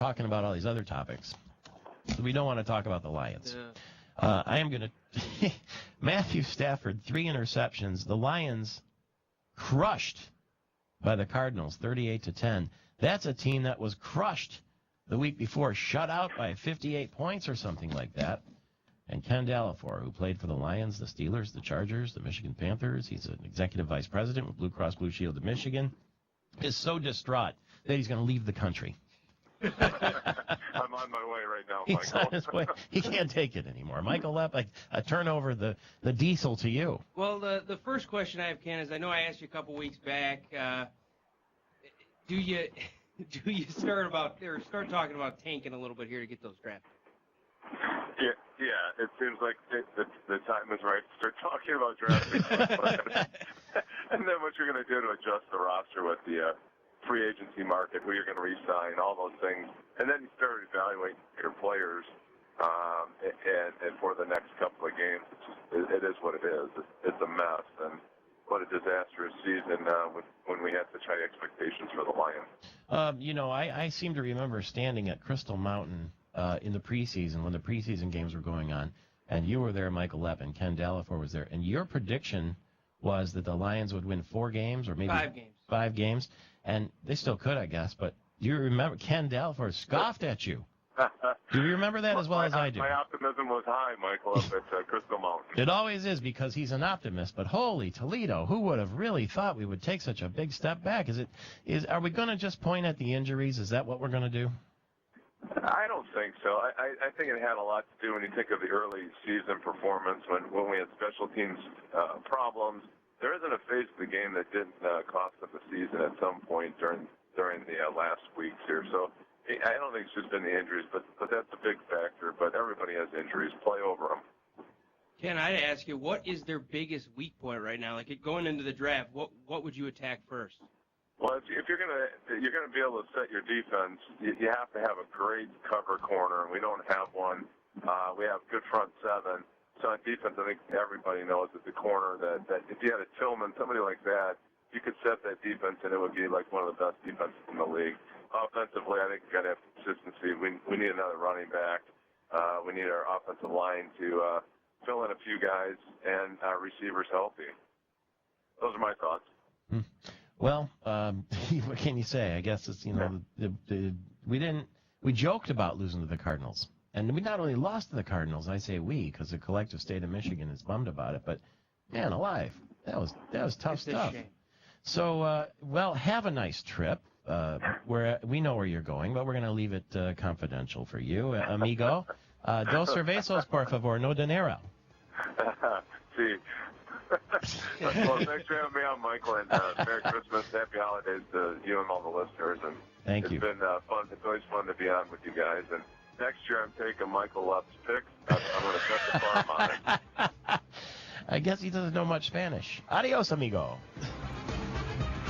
talking about all these other topics. So we don't want to talk about the Lions. Yeah. I am going to... Matthew Stafford, 3 interceptions. The Lions crushed by the Cardinals, 38-10. That's a team that was crushed the week before, shut out by 58 points or something like that. And Ken Dallafior, who played for the Lions, the Steelers, the Chargers, the Michigan Panthers, he's an executive vice president with Blue Cross Blue Shield of Michigan, is so distraught that he's going to leave the country. I'm on my way right now, He's Michael. on his way. He can't take it anymore. Michael Lepp, I turn over the diesel to you. Well, the first question I have, Ken, is I know I asked you a couple weeks back. Do you start talking about tanking a little bit here to get those drafted? Yeah. It seems like the time is right to start talking about drafting. And then what you're going to do to adjust the roster with the free agency market, who you're going to re-sign, all those things, and then you start evaluating your players. And for the next couple of games, it is what it is. It's a mess, and what a disastrous season when we had such high expectations for the Lions. I seem to remember standing at Crystal Mountain in the preseason when the preseason games were going on, and you were there, Michael Lepp, and Ken Dallafior was there, and your prediction was that the Lions would win 4 games or maybe 5 games. 5 games, and they still could, I guess. But do you remember Ken Dallafior scoffed at you? Do you remember that as well as I do? My optimism was high, Michael, up at Crystal Mountain. It always is because he's an optimist. But holy Toledo, who would have really thought we would take such a big step back? Are we going to just point at the injuries? Is that what we're going to do? I don't think so. I think it had a lot to do when you think of the early season performance when we had special teams problems. There isn't a phase of the game that didn't cost us the season at some point during the last weeks here. So I don't think it's just been the injuries, but that's a big factor. But everybody has injuries. Play over them. Ken, I'd ask you, what is their biggest weak point right now? Like going into the draft, what would you attack first? Well, if you're gonna be able to set your defense, you have to have a great cover corner, and we don't have one. We have good front 7. So on defense, I think everybody knows that the corner that if you had a Tillman, somebody like that, you could set that defense, and it would be like one of the best defenses in the league. Offensively, I think we've got to have consistency. We need another running back. We need our offensive line to fill in a few guys and our receivers healthy. Those are my thoughts. Well, what can you say? I guess it's we joked about losing to the Cardinals, and we not only lost to the Cardinals. I say we because the collective state of Michigan is bummed about it. But man, alive, that was tough stuff. So, have a nice trip. Where we know where you're going, but we're going to leave it confidential for you, amigo. Dos cervezas, por favor, no dinero. See. Well, thanks for having me on, Michael, and Merry Christmas, Happy Holidays to you and all the listeners. And thank you. It's been fun. It's always fun to be on with you guys. And next year, I'm taking Michael Lepp's picks. I'm going to set the farm on it. I guess he doesn't know much Spanish. Adios, amigo.